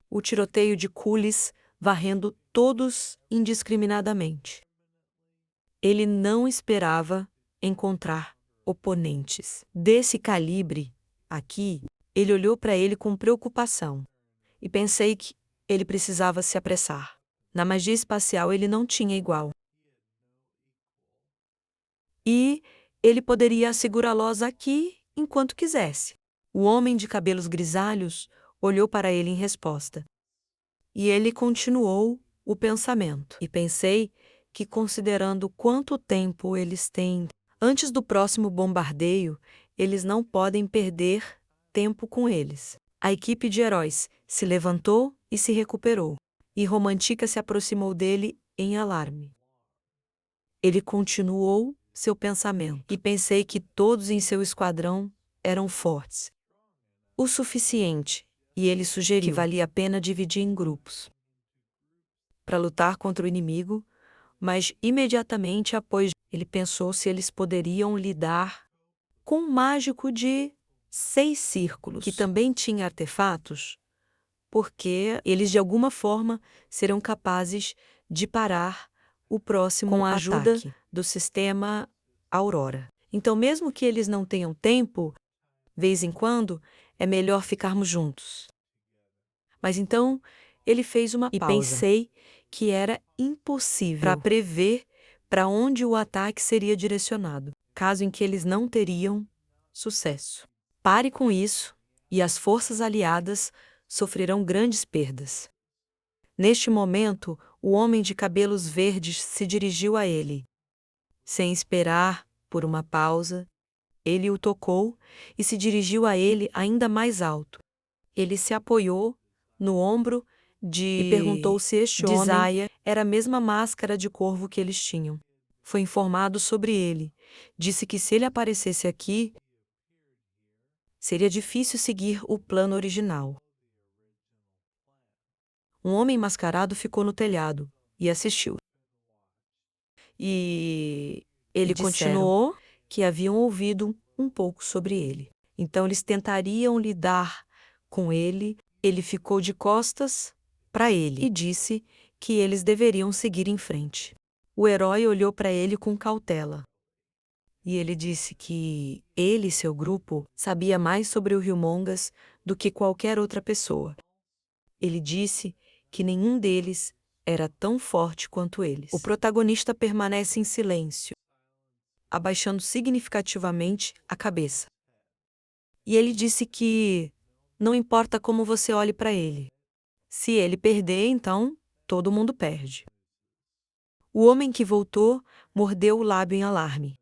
o tiroteio de cules, varrendo todos indiscriminadamente. Ele não esperava encontrar oponentes desse calibre aqui. Ele olhou para ele com preocupação e pensei que ele precisava se apressar. Na magia espacial ele não tinha igual. E ele poderia assegurá-los aqui enquanto quisesse. O homem de cabelos grisalhos olhou para ele em resposta. E ele continuou o pensamento. E pensei que, considerando quanto tempo eles têm antes do próximo bombardeio, eles não podem perder tempo com eles. A equipe de heróis se levantou e se recuperou. E Romantica se aproximou dele em alarme. Ele continuou seu pensamento. E pensei que todos em seu esquadrão eram fortes o suficiente, e ele sugeriu que valia a pena dividir em grupos para lutar contra o inimigo, mas imediatamente após ele pensou se eles poderiam lidar com um mágico de 6 círculos, que também tinha artefatos, porque eles de alguma forma serão capazes de parar o próximo com a ajuda do sistema Aurora. Então, mesmo que eles não tenham tempo, vez em quando, é melhor ficarmos juntos. Mas então, ele fez uma pausa. E pensei que era impossível para prever para onde o ataque seria direcionado, caso em que eles não teriam sucesso. Pare com isso, e as forças aliadas sofrerão grandes perdas. Neste momento, o homem de cabelos verdes se dirigiu a ele. Sem esperar por uma pausa, ele o tocou e se dirigiu a ele ainda mais alto. Ele se apoiou no ombro e perguntou se este homem era a mesma máscara de corvo que eles tinham. Foi informado sobre ele. Disse que se ele aparecesse aqui, seria difícil seguir o plano original. Um homem mascarado ficou no telhado e assistiu. E ele continuou que haviam ouvido um pouco sobre ele. Então eles tentariam lidar com ele. Ele ficou de costas para ele e disse que eles deveriam seguir em frente. O herói olhou para ele com cautela. E ele disse que ele e seu grupo sabia mais sobre o Humongous do que qualquer outra pessoa. Ele disse que nenhum deles era tão forte quanto eles. O protagonista permanece em silêncio, abaixando significativamente a cabeça. E ele disse que não importa como você olhe para ele. Se ele perder, então todo mundo perde. O homem que voltou mordeu o lábio em alarme.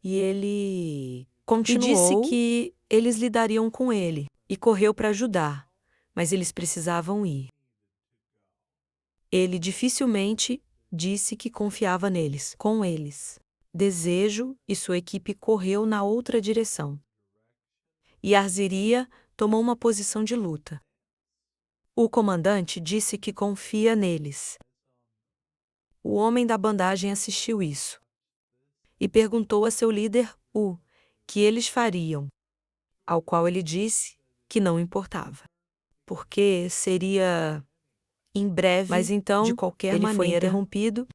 E ele continuou e disse que eles lidariam com ele e correu para ajudar, mas eles precisavam ir. Ele dificilmente disse que confiava neles, com eles. Desejo e sua equipe correu na outra direção. E Arziria tomou uma posição de luta. O comandante disse que confia neles. O homem da bandagem assistiu isso e perguntou a seu líder o que eles fariam, ao qual ele disse que não importava, porque seria em breve, mas então de qualquer maneira foi interrompido.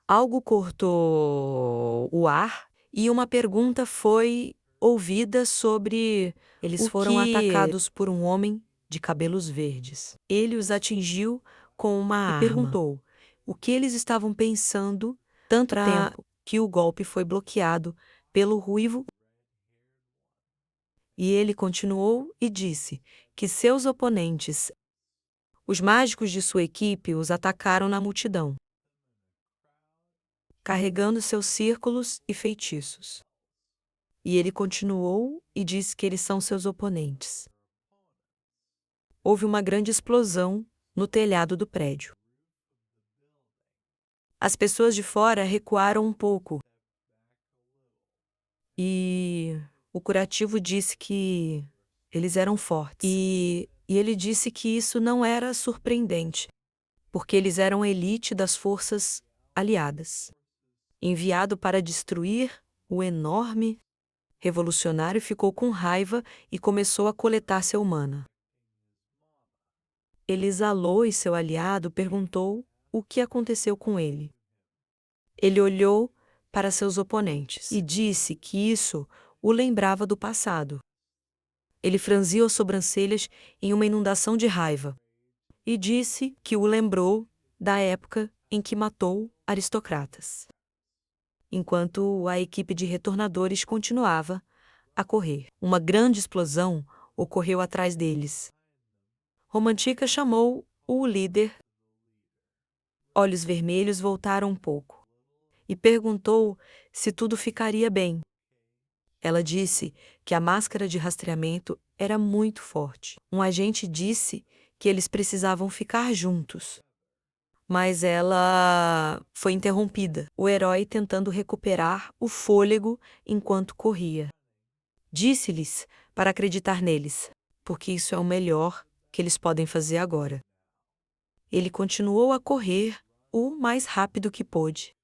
Algo cortou o ar e uma pergunta foi ouvida sobre eles foram atacados por um homem de cabelos verdes. Ele os atingiu com uma arma e perguntou o que eles estavam pensando tanto tempo que o golpe foi bloqueado pelo ruivo. E ele continuou e disse que seus oponentes, os mágicos de sua equipe, os atacaram na multidão, carregando seus círculos e feitiços. E ele continuou e disse que eles são seus oponentes. Houve uma grande explosão no telhado do prédio. As pessoas de fora recuaram um pouco. E o curativo disse que eles eram fortes. E ele disse que isso não era surpreendente, porque eles eram a elite das forças aliadas, enviado para destruir o enorme revolucionário ficou com raiva e começou a coletar seu mana. Ele exalou e seu aliado perguntou o que aconteceu com ele. Ele olhou para seus oponentes e disse que isso o lembrava do passado. Ele franziu as sobrancelhas em uma inundação de raiva e disse que o lembrou da época em que matou aristocratas, enquanto a equipe de retornadores continuava a correr. Uma grande explosão ocorreu atrás deles. Romantica chamou o líder. Olhos vermelhos voltaram um pouco e perguntou se tudo ficaria bem. Ela disse que a máscara de rastreamento era muito forte. Um agente disse que eles precisavam ficar juntos. Mas ela foi interrompida, o herói tentando recuperar o fôlego enquanto corria. Disse-lhes para acreditar neles, porque isso é o melhor que eles podem fazer agora. Ele continuou a correr o mais rápido que pôde.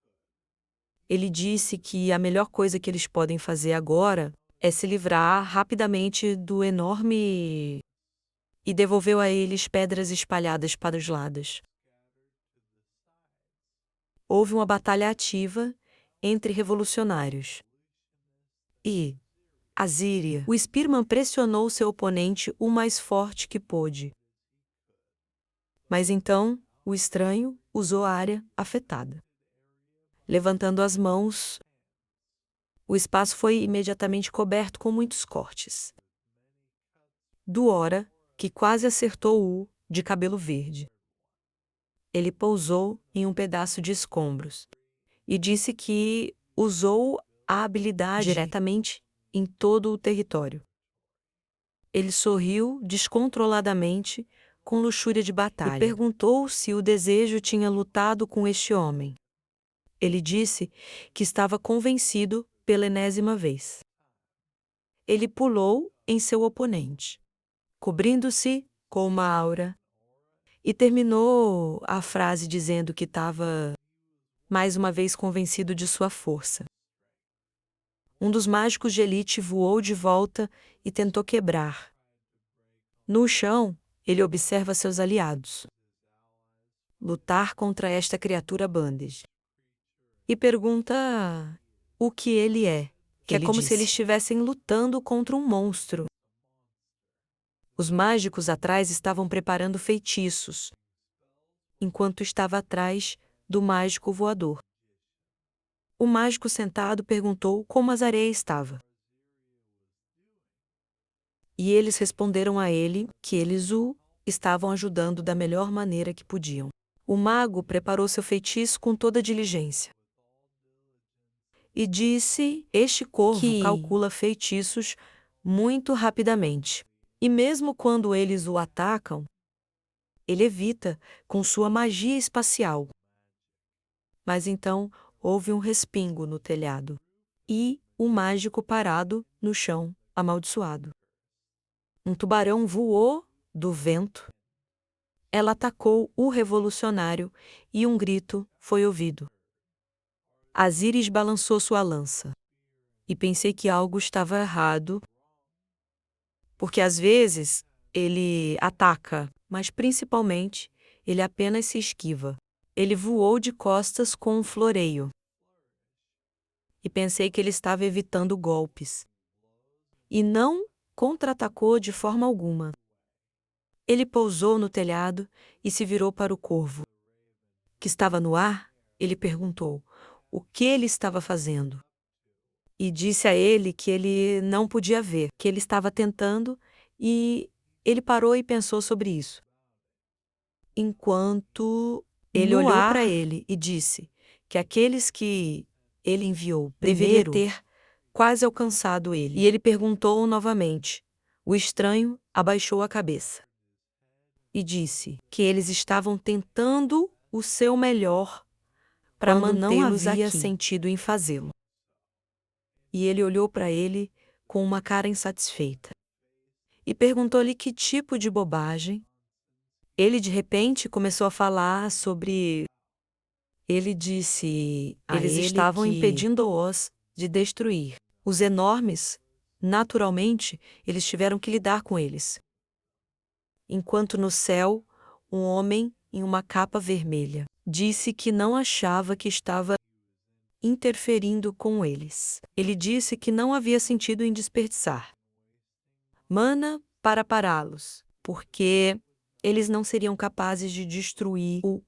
Ele disse que a melhor coisa que eles podem fazer agora é se livrar rapidamente do enorme... E devolveu a eles pedras espalhadas para os lados. Houve uma batalha ativa entre revolucionários. E Azíria, o Spearman pressionou seu oponente o mais forte que pôde. Mas então, o estranho usou a área afetada. Levantando as mãos, o espaço foi imediatamente coberto com muitos cortes. Duora, que quase acertou o de cabelo verde. Ele pousou em um pedaço de escombros e disse que usou a habilidade diretamente em todo o território. Ele sorriu descontroladamente, com luxúria de batalha, e perguntou se o desejo tinha lutado com este homem. Ele disse que estava convencido pela enésima vez. Ele pulou em seu oponente, cobrindo-se com uma aura, e terminou a frase dizendo que estava mais uma vez convencido de sua força. Um dos mágicos de elite voou de volta e tentou quebrar. No chão, ele observa seus aliados lutar contra esta criatura Bandage e pergunta o que ele é, que é como se eles estivessem lutando contra um monstro. Os mágicos atrás estavam preparando feitiços, enquanto estava atrás do mágico voador. O mágico sentado perguntou como Azarea estava. E eles responderam a ele que eles o estavam ajudando da melhor maneira que podiam. O mago preparou seu feitiço com toda diligência. E disse: este corvo calcula feitiços muito rapidamente. E mesmo quando eles o atacam, ele evita com sua magia espacial. Mas então houve um respingo no telhado e o mágico parado no chão, amaldiçoado. Um tubarão voou do vento. Ela atacou o revolucionário e um grito foi ouvido. Azíris balançou sua lança. E pensei que algo estava errado, porque às vezes ele ataca, mas principalmente ele apenas se esquiva. Ele voou de costas com um floreio. E pensei que ele estava evitando golpes. E não contra-atacou de forma alguma. Ele pousou no telhado e se virou para o corvo, que estava no ar. Ele perguntou o que ele estava fazendo. E disse a ele que ele não podia ver, que ele estava tentando, e ele parou e pensou sobre isso. Enquanto ele olhou para ele e disse que aqueles que ele enviou primeiro deveria ter quase alcançado ele. E ele perguntou novamente. O estranho abaixou a cabeça e disse que eles estavam tentando o seu melhor para mantê-los aqui. Não havia sentido em fazê-lo. E ele olhou para ele com uma cara insatisfeita e perguntou-lhe que tipo de bobagem. Ele de repente começou a falar sobre... Ele disse a eles estavam impedindo-os de destruir. Os enormes, naturalmente, eles tiveram que lidar com eles. Enquanto no céu, um homem em uma capa vermelha. Disse que não achava que estava interferindo com eles. Ele disse que não havia sentido em desperdiçar mana para pará-los, porque eles não seriam capazes de destruir o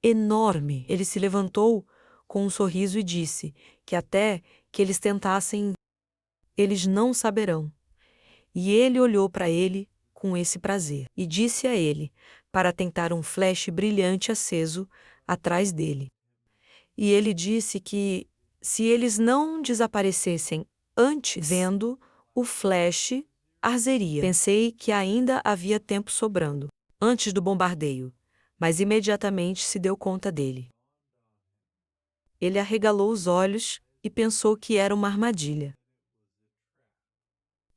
enorme. Ele se levantou com um sorriso e disse que até que eles tentassem, eles não saberão. E ele olhou para ele com esse prazer e disse a ele para tentar um flash brilhante aceso atrás dele. E ele disse que se eles não desaparecessem antes, vendo o flash, arzeria. Pensei que ainda havia tempo sobrando, antes do bombardeio, mas imediatamente se deu conta dele. Ele arregalou os olhos e pensou que era uma armadilha.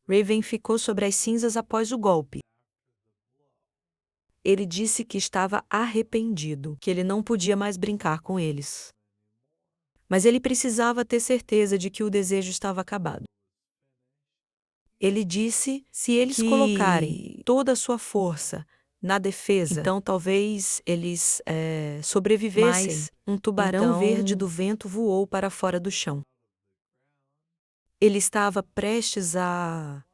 Raven ficou sobre as cinzas após o golpe. Ele disse que estava arrependido, que ele não podia mais brincar com eles. Mas ele precisava ter certeza de que o desejo estava acabado. Ele disse se eles colocarem toda a sua força na defesa, então talvez eles sobrevivessem. Mas um tubarão verde do vento voou para fora do chão. Ele estava prestes a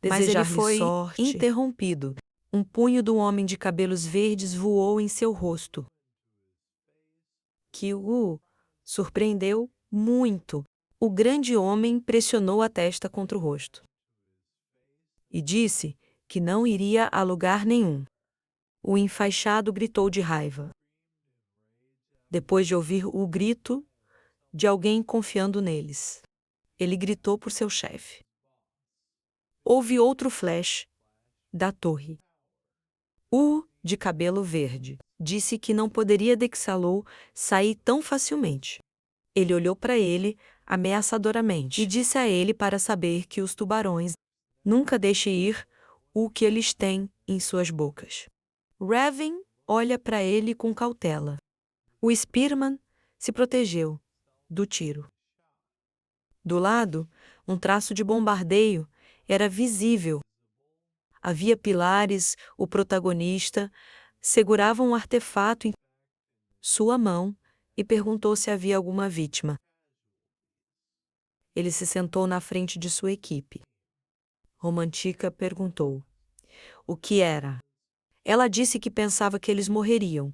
desejar-lhe sorte, interrompido. Um punho do homem de cabelos verdes voou em seu rosto, que o surpreendeu muito. O grande homem pressionou a testa contra o rosto e disse que não iria a lugar nenhum. O enfaixado gritou de raiva, depois de ouvir o grito de alguém confiando neles. Ele gritou por seu chefe. Houve outro flash da torre. O de cabelo verde disse que não poderia Dexalou sair tão facilmente. Ele olhou para ele ameaçadoramente e disse a ele para saber que os tubarões nunca deixem ir o que eles têm em suas bocas. Raven olha para ele com cautela. O Spearman se protegeu do tiro. Do lado, um traço de bombardeio era visível. Havia pilares, o protagonista segurava um artefato em sua mão e perguntou se havia alguma vítima. Ele se sentou na frente de sua equipe. Romantica perguntou: o que era? Ela disse que pensava que eles morreriam.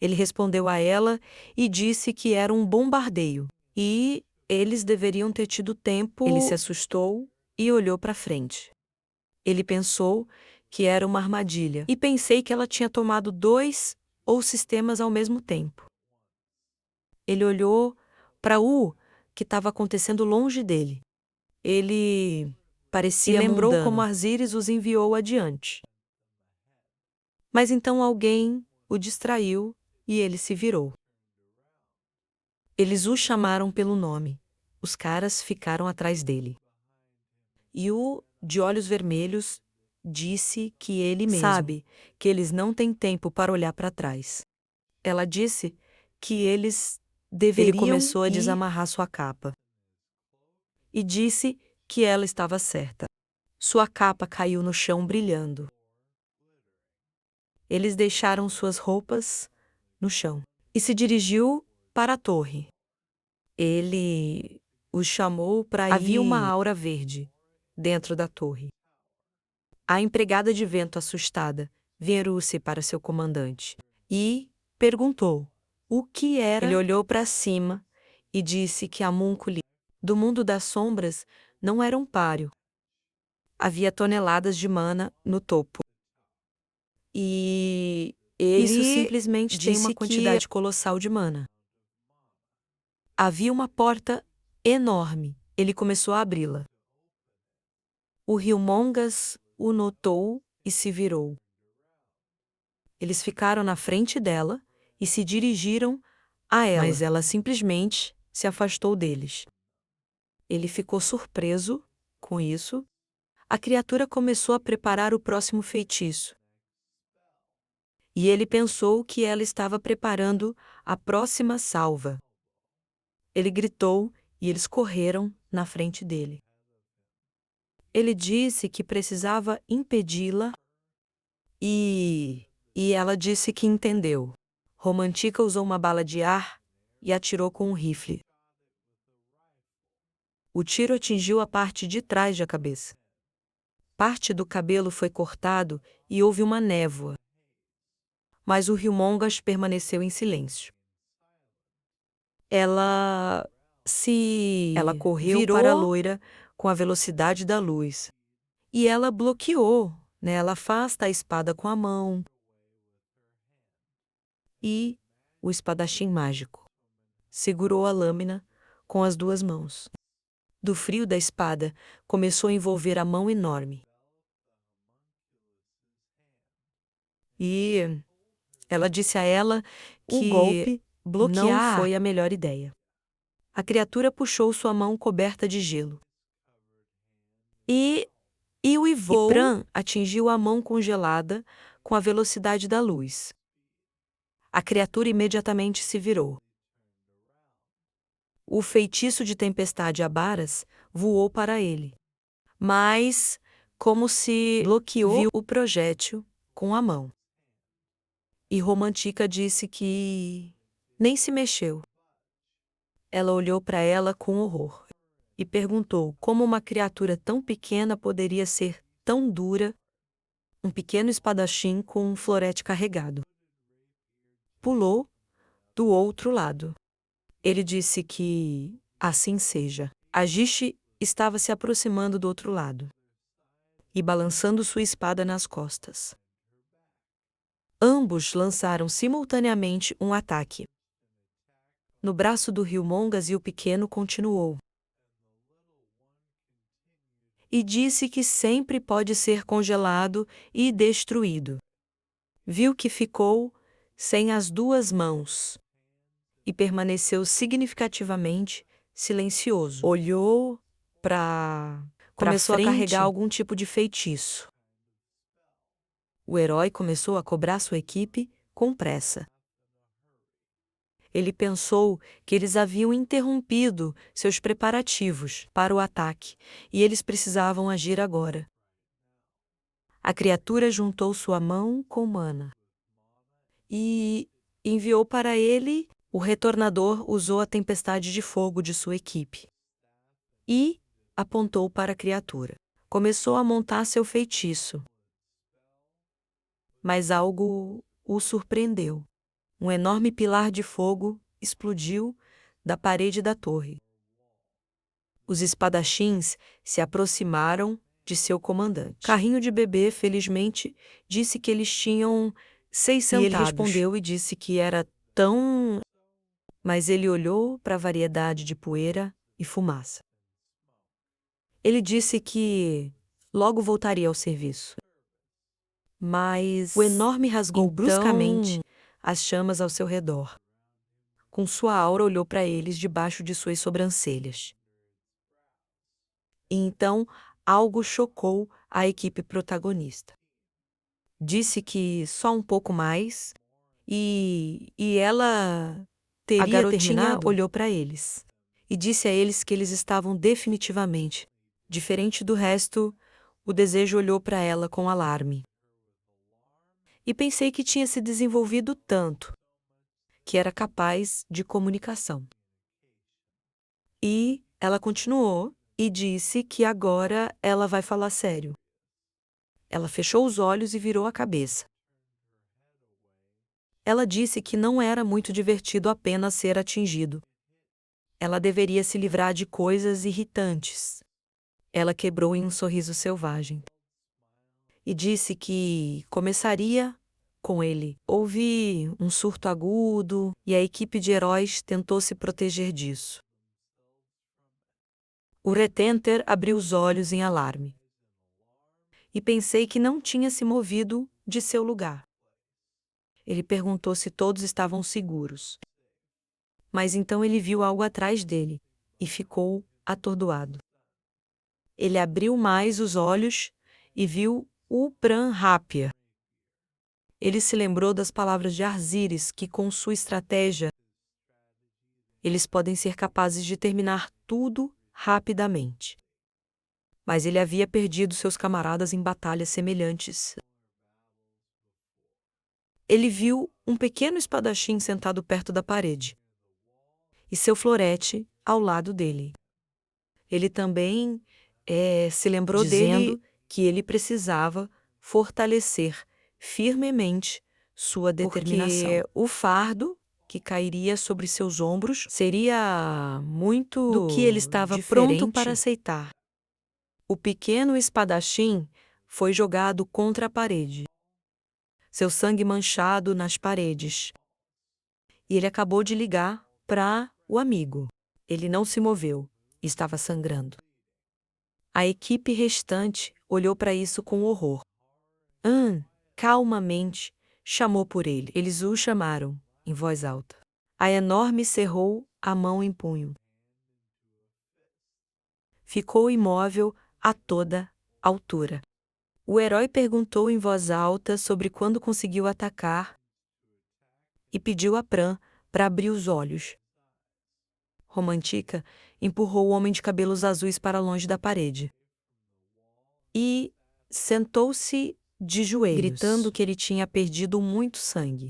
Ele respondeu a ela e disse que era um bombardeio e eles deveriam ter tido tempo. Ele se assustou e olhou para frente. Ele pensou que era uma armadilha e pensei que ela tinha tomado 2 ou sistemas ao mesmo tempo. Ele olhou para o que estava acontecendo longe dele. Ele parecia lembrou mundano. Como Arziris os enviou adiante. Mas então alguém o distraiu e ele se virou. Eles o chamaram pelo nome. Os caras ficaram atrás dele. E o de olhos vermelhos disse que ele mesmo sabe que eles não têm tempo para olhar para trás. Ela disse que eles deveriam. Ele começou a desamarrar sua capa e disse que ela estava certa. Sua capa caiu no chão brilhando. Eles deixaram suas roupas no chão e se dirigiu para a torre. Ele os chamou para ir. Havia uma aura verde dentro da torre. A empregada de vento assustada virou-se para seu comandante e perguntou o que era. Ele olhou para cima e disse que a Munculi do mundo das sombras não era um páreo. Havia toneladas de mana no topo. E isso simplesmente tem uma quantidade colossal de mana. Havia uma porta enorme. Ele começou a abri-la. O rio Mongas o notou e se virou. Eles ficaram na frente dela e se dirigiram a ela, mas ela simplesmente se afastou deles. Ele ficou surpreso com isso. A criatura começou a preparar o próximo feitiço. E ele pensou que ela estava preparando a próxima salva. Ele gritou e eles correram na frente dele. Ele disse que precisava impedi-la e E ela disse que entendeu. Romantica usou uma bala de ar e atirou com um rifle. O tiro atingiu a parte de trás da cabeça. Parte do cabelo foi cortado e houve uma névoa. Mas o Humongous permaneceu em silêncio. Ela correu para a loira com a velocidade da luz. E ela bloqueou, né? Ela afasta a espada com a mão. E o espadachim mágico segurou a lâmina com as duas mãos. Do frio da espada, começou a envolver a mão enorme. E ela disse a ela que o golpe não foi a melhor ideia. A criatura puxou sua mão coberta de gelo. E o Ivran atingiu a mão congelada com a velocidade da luz. A criatura imediatamente se virou. O feitiço de tempestade Abaras voou para ele, mas como se bloqueou o projétil com a mão. E Romantica disse que nem se mexeu. Ela olhou para ela com horror e perguntou como uma criatura tão pequena poderia ser tão dura, um pequeno espadachim com um florete carregado. Pulou do outro lado. Ele disse que assim seja. Ajixe estava se aproximando do outro lado e balançando sua espada nas costas. Ambos lançaram simultaneamente um ataque. No braço do Humongous e o pequeno continuou. E disse que sempre pode ser congelado e destruído. Viu que ficou sem as duas mãos e permaneceu significativamente silencioso. Olhou começou a carregar algum tipo de feitiço. O herói começou a cobrar sua equipe com pressa. Ele pensou que eles haviam interrompido seus preparativos para o ataque e eles precisavam agir agora. A criatura juntou sua mão com Mana e enviou para ele. O retornador usou a tempestade de fogo de sua equipe e apontou para a criatura. Começou a montar seu feitiço. Mas algo o surpreendeu. Um enorme pilar de fogo explodiu da parede da torre. Os espadachins se aproximaram de seu comandante. Carrinho de bebê, felizmente, disse que eles tinham 6 centavos. E ele respondeu e disse que era tão... Mas ele olhou para a variedade de poeira e fumaça. Ele disse que logo voltaria ao serviço. Mas o enorme rasgou bruscamente as chamas ao seu redor. Com sua aura olhou para eles debaixo de suas sobrancelhas. E então algo chocou a equipe protagonista. Disse que só um pouco mais e ela teria terminado. A garotinha olhou para eles e disse a eles que eles estavam definitivamente, diferente do resto. O desejo olhou para ela com alarme. E pensei que tinha se desenvolvido tanto, que era capaz de comunicação. E ela continuou e disse que agora ela vai falar sério. Ela fechou os olhos e virou a cabeça. Ela disse que não era muito divertido apenas ser atingido. Ela deveria se livrar de coisas irritantes. Ela quebrou em um sorriso selvagem. E disse que começaria com ele. Houve um surto agudo e a equipe de heróis tentou se proteger disso. O Retenter abriu os olhos em alarme. E pensei que não tinha se movido de seu lugar. Ele perguntou se todos estavam seguros. Mas então ele viu algo atrás dele e ficou atordoado. Ele abriu mais os olhos e viu o Pran Rapier. Ele se lembrou das palavras de Arzires que, com sua estratégia, eles podem ser capazes de terminar tudo rapidamente. Mas ele havia perdido seus camaradas em batalhas semelhantes. ele viu um pequeno espadachim sentado perto da parede e seu florete ao lado dele. Ele também se lembrou dizendo que ele precisava fortalecer firmemente sua determinação. Porque o fardo que cairia sobre seus ombros seria muito do que ele estava pronto para aceitar. O pequeno espadachim foi jogado contra a parede, seu sangue manchado nas paredes. E ele acabou de ligar para o amigo. Ele não se moveu, estava sangrando. A equipe restante olhou para isso com horror. Anne, calmamente, chamou por ele. Eles o chamaram, em voz alta. A enorme cerrou a mão em punho. Ficou imóvel a toda altura. O herói perguntou em voz alta sobre quando conseguiu atacar e pediu a Pran para abrir os olhos. Romantica empurrou o homem de cabelos azuis para longe da parede e sentou-se de joelhos, gritando que ele tinha perdido muito sangue.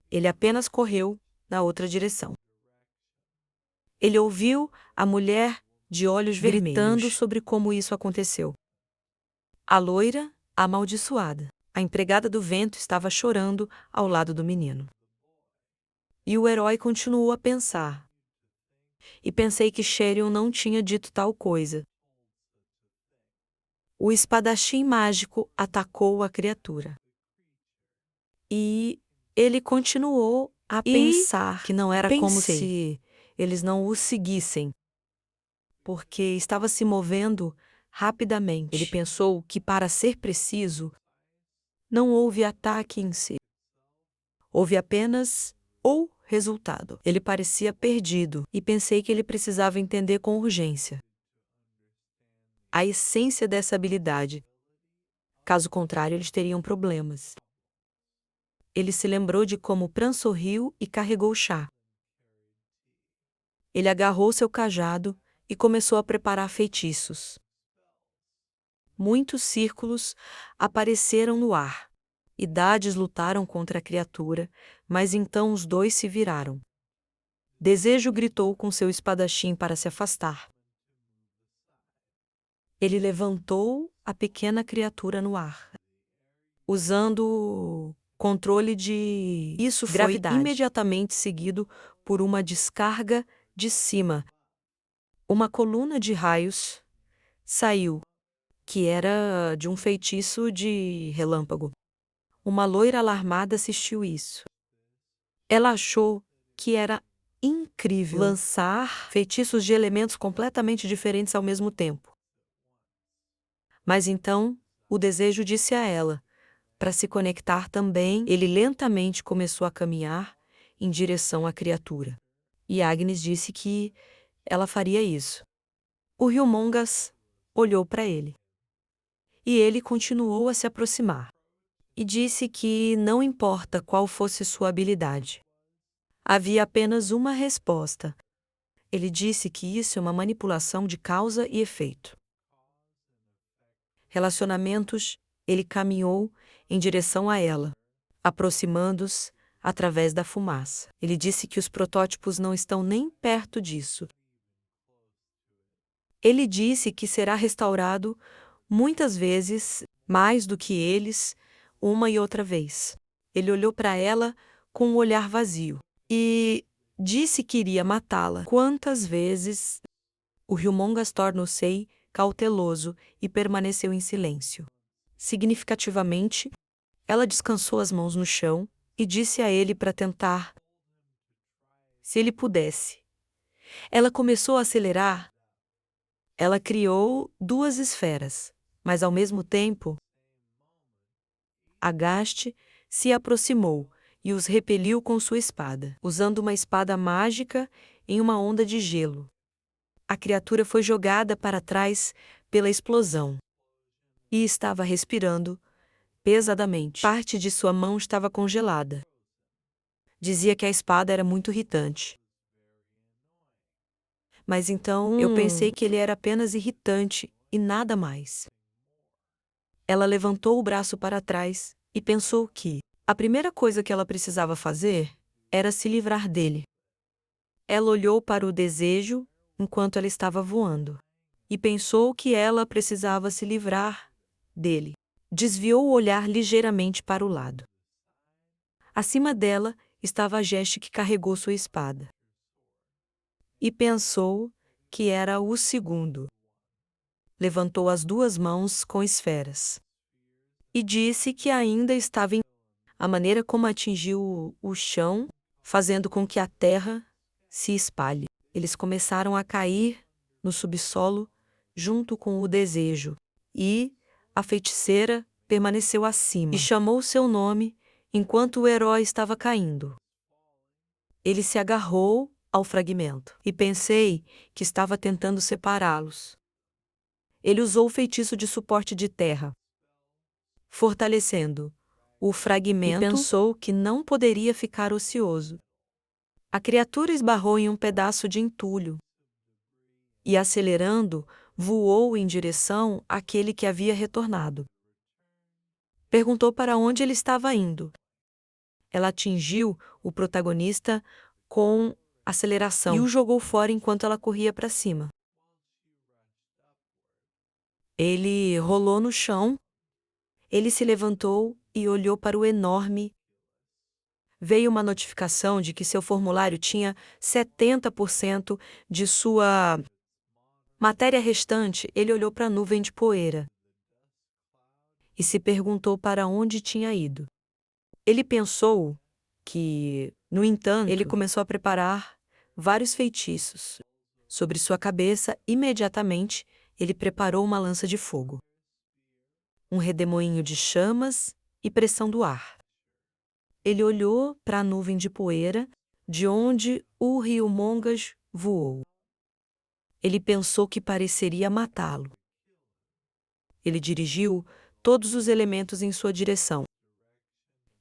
Ele apenas correu na outra direção. Ele ouviu a mulher de olhos vermelhos gritando sobre como isso aconteceu. A loira, amaldiçoada, a empregada do vento, estava chorando ao lado do menino. E o herói continuou a pensar. E pensei que Sherion não tinha dito tal coisa. O espadachim mágico atacou a criatura. E ele continuou a pensar que não era como se eles não o seguissem, porque estava se movendo rapidamente. Ele pensou que, para ser preciso, não houve ataque em si. Houve apenas o resultado. Ele parecia perdido e pensei que ele precisava entender com urgência a essência dessa habilidade. Caso contrário, eles teriam problemas. Ele se lembrou de como Pran sorriu e carregou o chá. Ele agarrou seu cajado e começou a preparar feitiços. Muitos círculos apareceram no ar. Idades lutaram contra a criatura, mas então os dois se viraram. Desejo gritou com seu espadachim para se afastar. Ele levantou a pequena criatura no ar, usando o controle de gravidade. Foi imediatamente seguido por uma descarga de cima. Uma coluna de raios saiu, que era de um feitiço de relâmpago. Uma loira alarmada assistiu isso. Ela achou que era incrível lançar feitiços de elementos completamente diferentes ao mesmo tempo. Mas então, o desejo disse a ela, para se conectar também, ele lentamente começou a caminhar em direção à criatura. E Agnes disse que ela faria isso. O Rilmongas olhou para ele. E ele continuou a se aproximar. E disse que não importa qual fosse sua habilidade. Havia apenas uma resposta. Ele disse que isso é uma manipulação de causa e efeito. Relacionamentos, ele caminhou em direção a ela, aproximando-se através da fumaça. Ele disse que os protótipos não estão nem perto disso. Ele disse que será restaurado muitas vezes, mais do que eles, uma e outra vez. Ele olhou para ela com um olhar vazio e disse que iria matá-la. Quantas vezes? O Rilmongas tornou-se cauteloso e permaneceu em silêncio. Significativamente, ela descansou as mãos no chão e disse a ele para tentar, se ele pudesse. Ela começou a acelerar. Ela criou 2 esferas, mas ao mesmo tempo, Agaste se aproximou e os repeliu com sua espada, usando uma espada mágica em uma onda de gelo. A criatura foi jogada para trás pela explosão e estava respirando pesadamente. Parte de sua mão estava congelada. Dizia que a espada era muito irritante. Mas então eu pensei que ele era apenas irritante e nada mais. Ela levantou o braço para trás e pensou que, A primeira coisa que ela precisava fazer era se livrar dele. Ela olhou para o desejo enquanto ela estava voando e pensou que ela precisava se livrar dele. Desviou o olhar ligeiramente para o lado. Acima dela estava a Geste, que carregou sua espada. E pensou que era o segundo. Levantou as duas mãos com esferas. E disse que ainda estava em a maneira como atingiu o chão, fazendo com que a terra se espalhe. Eles começaram a cair no subsolo junto com o desejo, e a feiticeira permaneceu acima e chamou seu nome enquanto o herói estava caindo. Ele se agarrou ao fragmento e pensei que estava tentando separá-los. Ele usou o feitiço de suporte de terra, fortalecendo o fragmento, e pensou que não poderia ficar ocioso. A criatura esbarrou em um pedaço de entulho e, acelerando, voou em direção àquele que havia retornado. Perguntou para onde ele estava indo. Ela atingiu o protagonista com aceleração e o jogou fora enquanto ela corria para cima. Ele rolou no chão. Ele se levantou e olhou para o enorme. Veio uma notificação de que seu formulário tinha 70% de sua matéria restante. Ele olhou para a nuvem de poeira e se perguntou para onde tinha ido. Ele pensou que, no entanto, ele começou a preparar vários feitiços. Sobre sua cabeça, imediatamente, ele preparou uma lança de fogo, um redemoinho de chamas e pressão do ar. Ele olhou para a nuvem de poeira, de onde o rio Mongas voou. Ele pensou que pareceria matá-lo. Ele dirigiu todos os elementos em sua direção.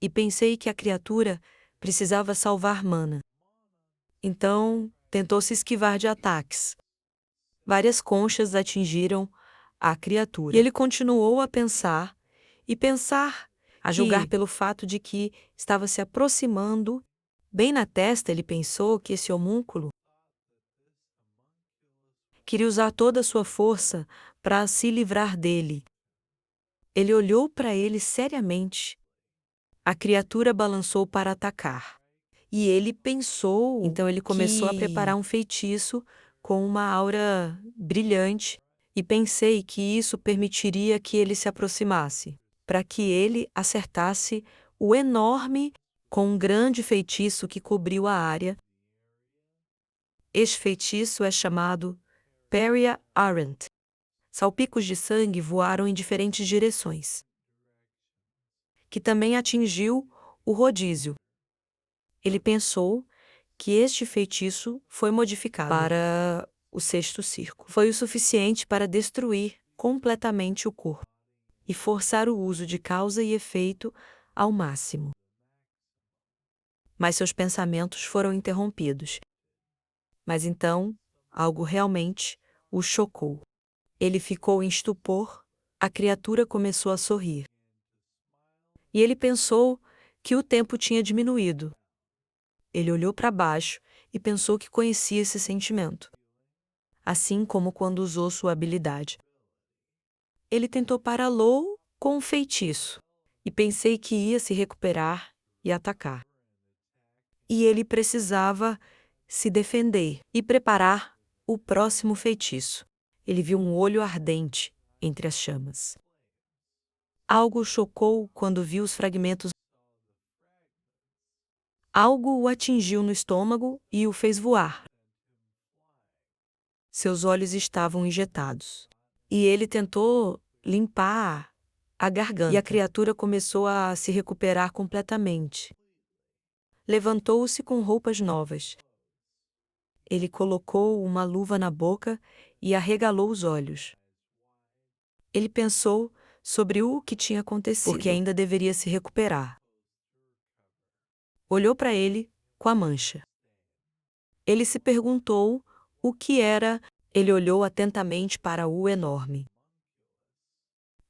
E pensei que a criatura precisava salvar mana. Então, tentou se esquivar de ataques. Várias conchas atingiram a criatura. E ele continuou a pensar, a julgar pelo fato de que estava se aproximando. Bem na testa, ele pensou que esse homúnculo queria usar toda a sua força para se livrar dele. Ele olhou para ele seriamente. A criatura balançou para atacar. E ele pensou, então ele começou a preparar um feitiço com uma aura brilhante, e pensei que isso permitiria que ele se aproximasse, para que ele acertasse o enorme com um grande feitiço que cobriu a área. Este feitiço é chamado Peria Arent. Salpicos de sangue voaram em diferentes direções, que também atingiu o rodízio. Ele pensou que este feitiço foi modificado para o sexto círculo. Foi o suficiente para destruir completamente o corpo e forçar o uso de causa e efeito ao máximo. Mas seus pensamentos foram interrompidos. Mas então, algo realmente o chocou. Ele ficou em estupor. A criatura começou a sorrir. E ele pensou que o tempo tinha diminuído. Ele olhou para baixo e pensou que conhecia esse sentimento, assim como quando usou sua habilidade. Ele tentou pará-lo com um feitiço, e pensei que ia se recuperar e atacar. E ele precisava se defender e preparar o próximo feitiço. Ele viu um olho ardente entre as chamas. Algo o chocou quando viu os fragmentos. Algo o atingiu no estômago e o fez voar. Seus olhos estavam injetados. E ele tentou limpar a garganta. E a criatura começou a se recuperar completamente. Levantou-se com roupas novas. Ele colocou uma luva na boca e arregalou os olhos. Ele pensou sobre o que tinha acontecido, porque ainda deveria se recuperar. Olhou para ele com a mancha. Ele se perguntou o que era. Ele olhou atentamente para o enorme.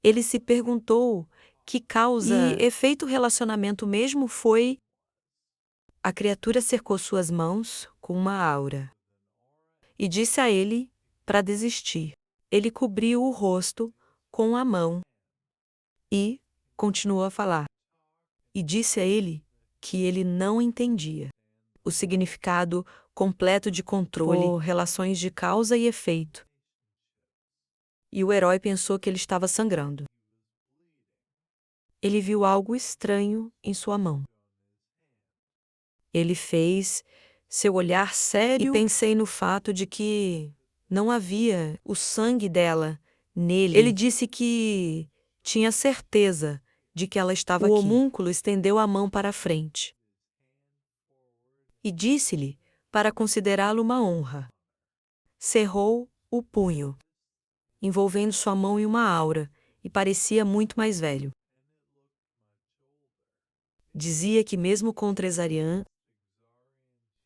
Ele se perguntou que causa e efeito relacionamento mesmo foi... A criatura cercou suas mãos com uma aura e disse a ele para desistir. Ele cobriu o rosto com a mão e continuou a falar. E disse a ele que ele não entendia o significado completo de controle por relações de causa e efeito. E o herói pensou que ele estava sangrando. Ele viu algo estranho em sua mão. Ele fez seu olhar sério e pensei no fato de que não havia o sangue dela nele. Ele disse que tinha certeza de que ela estava aqui. O homúnculo estendeu a mão para a frente e disse-lhe para considerá-lo uma honra. Cerrou o punho, envolvendo sua mão em uma aura, e parecia muito mais velho. Dizia que mesmo contra Exarian,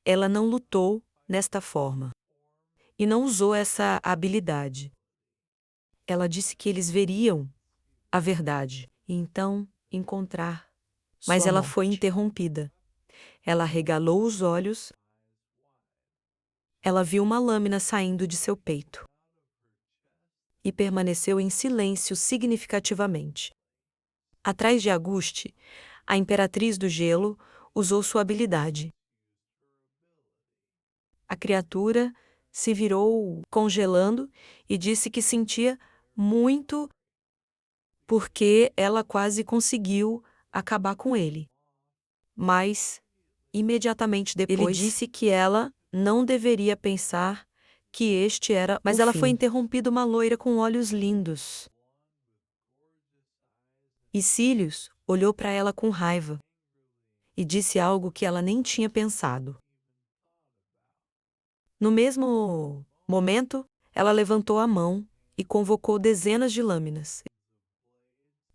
ela não lutou nesta forma e não usou essa habilidade. Ela disse que eles veriam a verdade e então encontrar. Mas ela foi interrompida. Ela arregalou os olhos. Ela viu uma lâmina saindo de seu peito e permaneceu em silêncio significativamente. Atrás de Auguste, a Imperatriz do Gelo usou sua habilidade. A criatura se virou congelando e disse que sentia muito porque ela quase conseguiu acabar com ele. Mas, imediatamente depois, ele disse que ela não deveria pensar que este era Mas ela foi interrompida uma loira com olhos lindos. E Cílios olhou para ela com raiva e disse algo que ela nem tinha pensado. No mesmo momento, ela levantou a mão e convocou dezenas de lâminas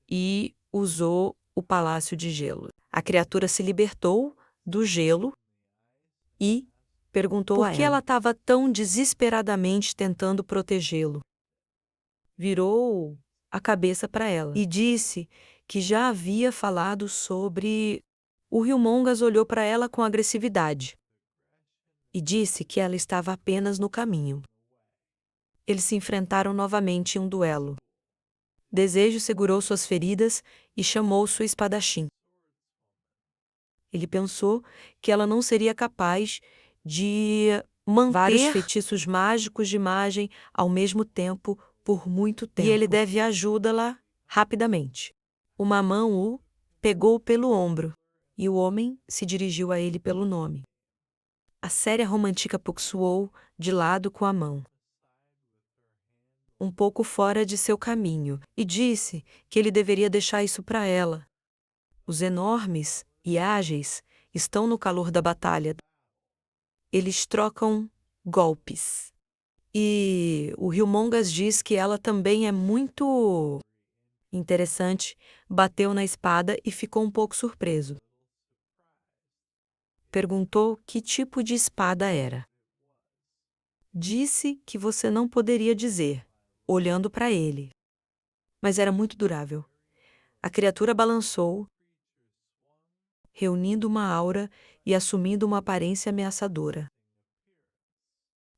e usou o palácio de gelo. A criatura se libertou do gelo e perguntou por que ela estava tão desesperadamente tentando protegê-lo. Virou a cabeça para ela e disse que já havia falado sobre... O Rio-Mongas olhou para ela com agressividade e disse que ela estava apenas no caminho. Eles se enfrentaram novamente em um duelo. Desejo segurou suas feridas e chamou sua espadachim. Ele pensou que ela não seria capaz de manter vários feitiços mágicos de imagem ao mesmo tempo por muito tempo. E ele deve ajudá-la rapidamente. Uma mão o pegou pelo ombro e o homem se dirigiu a ele pelo nome. A séria romântica puxou de lado com a mão, um pouco fora de seu caminho, e disse que ele deveria deixar isso para ela. Os enormes e ágeis estão no calor da batalha. Eles trocam golpes. E o Rio-Mongas diz que ela também é muito interessante, bateu na espada e ficou um pouco surpreso. Perguntou que tipo de espada era. Disse que você não poderia dizer, olhando para ele. Mas era muito durável. A criatura balançou, reunindo uma aura e assumindo uma aparência ameaçadora.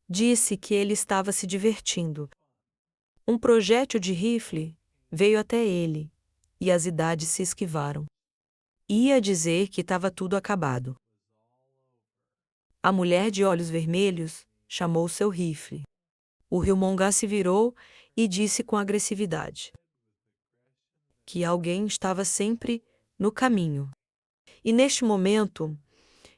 Disse que ele estava se divertindo. Um projétil de rifle veio até ele, e as idades se esquivaram. Ia dizer que estava tudo acabado. A mulher de olhos vermelhos chamou seu rifle. O Rio-Mongas se virou e disse com agressividade que alguém estava sempre no caminho. E neste momento,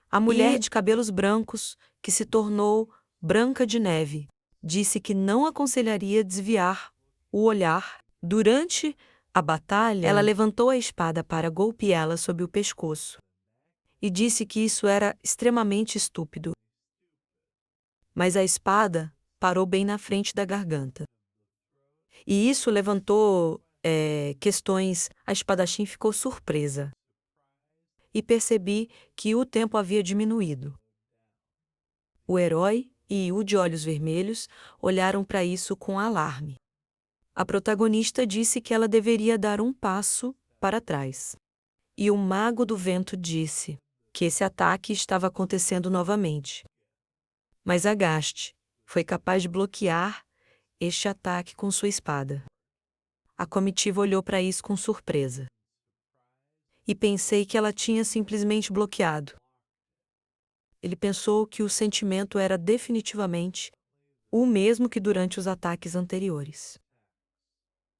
a mulher de cabelos brancos, que se tornou branca de neve, disse que não aconselharia desviar o olhar. Durante a batalha, ela levantou a espada para golpeá-la sob o pescoço e disse que isso era extremamente estúpido. Mas a espada parou bem na frente da garganta. E isso levantou questões. A espadachim ficou surpresa. E percebi que o tempo havia diminuído. O herói e o de olhos vermelhos olharam para isso com alarme. A protagonista disse que ela deveria dar um passo para trás. E o mago do vento disse que esse ataque estava acontecendo novamente. Mas Agaste foi capaz de bloquear este ataque com sua espada. A comitiva olhou para isso com surpresa. E pensei que ela tinha simplesmente bloqueado. Ele pensou que o sentimento era definitivamente o mesmo que durante os ataques anteriores.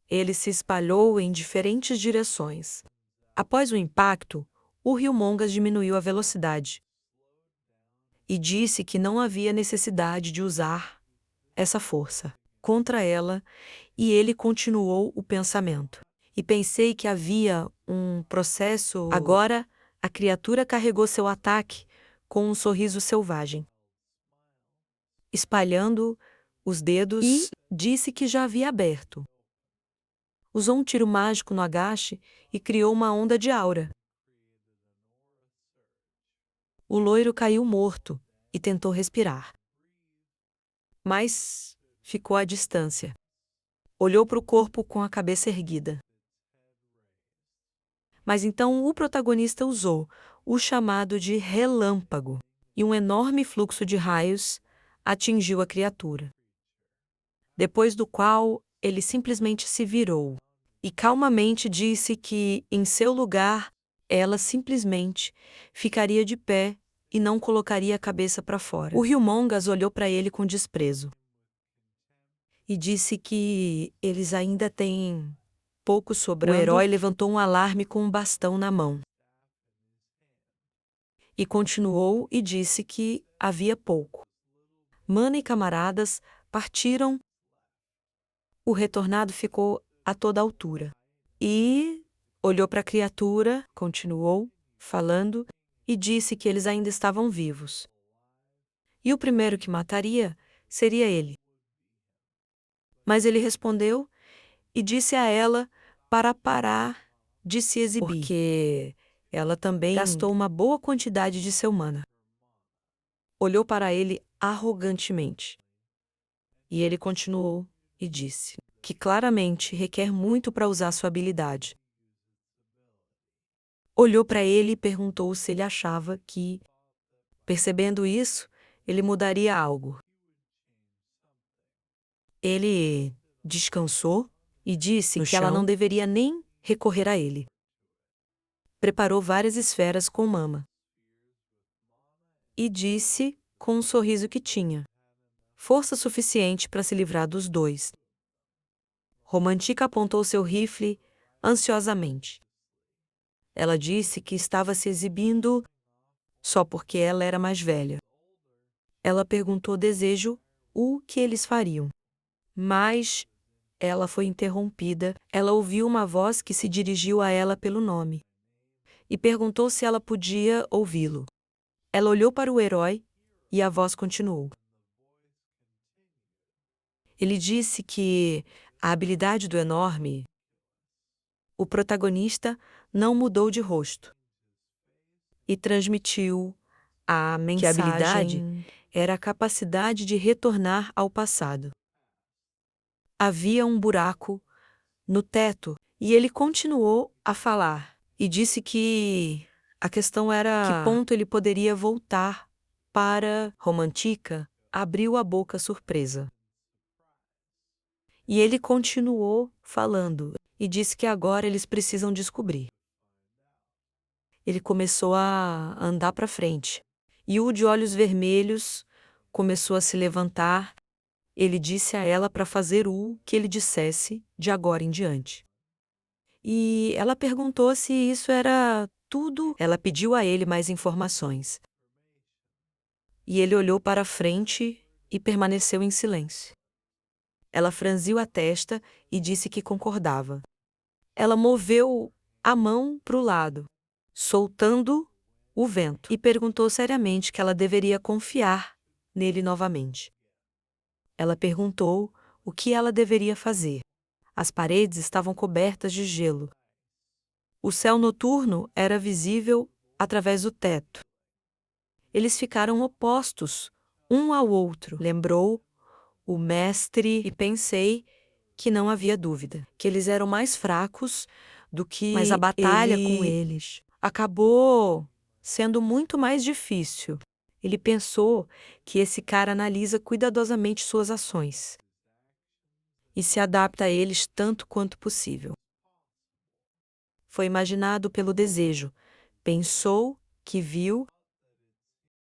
Ele se espalhou em diferentes direções. Após o impacto, o rio Mongas diminuiu a velocidade e disse que não havia necessidade de usar essa força contra ela, e ele continuou o pensamento. E pensei que havia um processo. Agora, a criatura carregou seu ataque com um sorriso selvagem, espalhando os dedos, e disse que já havia aberto. Usou um tiro mágico no Agache e criou uma onda de aura. O loiro caiu morto e tentou respirar, mas ficou à distância. Olhou para o corpo com a cabeça erguida. Mas então o protagonista usou o chamado de relâmpago, e um enorme fluxo de raios atingiu a criatura. Depois do qual ele simplesmente se virou e calmamente disse que, em seu lugar, ela simplesmente ficaria de pé e não colocaria a cabeça para fora. O Rio-Mongas olhou para ele com desprezo e disse que eles ainda têm pouco sobrando. O herói levantou um alarme com um bastão na mão e continuou e disse que havia pouco. Mana e camaradas partiram. O retornado ficou a toda altura e olhou para a criatura, continuou falando e disse que eles ainda estavam vivos. E o primeiro que mataria seria ele. Mas ele respondeu e disse a ela para parar de se exibir, porque ela também gastou uma boa quantidade de seu mana. Olhou para ele arrogantemente. E ele continuou e disse que claramente requer muito para usar sua habilidade. Olhou para ele e perguntou se ele achava que, percebendo isso, ele mudaria algo. Ele descansou e disse que ela não deveria nem recorrer a ele. Preparou várias esferas com mama. E disse, com um sorriso que tinha força suficiente para se livrar dos dois. Romantica apontou seu rifle ansiosamente. Ela disse que estava se exibindo só porque ela era mais velha. Ela perguntou desejo o que eles fariam. Mas ela foi interrompida. Ela ouviu uma voz que se dirigiu a ela pelo nome e perguntou se ela podia ouvi-lo. Ela olhou para o herói e a voz continuou. Ele disse que a habilidade do enorme, o protagonista não mudou de rosto e transmitiu a mensagem que a habilidade era a capacidade de retornar ao passado. Havia um buraco no teto e ele continuou a falar e disse que a questão era que ponto ele poderia voltar para Romantica. Abriu a boca surpresa. E ele continuou falando e disse que agora eles precisam descobrir. Ele começou a andar para frente e o de olhos vermelhos começou a se levantar. Ele disse a ela para fazer o que ele dissesse de agora em diante. E ela perguntou se isso era tudo. Ela pediu a ele mais informações. E ele olhou para frente e permaneceu em silêncio. Ela franziu a testa e disse que concordava. Ela moveu a mão para o lado, soltando o vento, e perguntou seriamente que ela deveria confiar nele novamente. Ela perguntou o que ela deveria fazer. As paredes estavam cobertas de gelo. O céu noturno era visível através do teto. Eles ficaram opostos um ao outro, lembrou o mestre, e pensei que não havia dúvida, que eles eram mais fracos do que mas a batalha com eles acabou sendo muito mais difícil. Ele pensou que esse cara analisa cuidadosamente suas ações e se adapta a eles tanto quanto possível. Foi imaginado pelo desejo, pensou que viu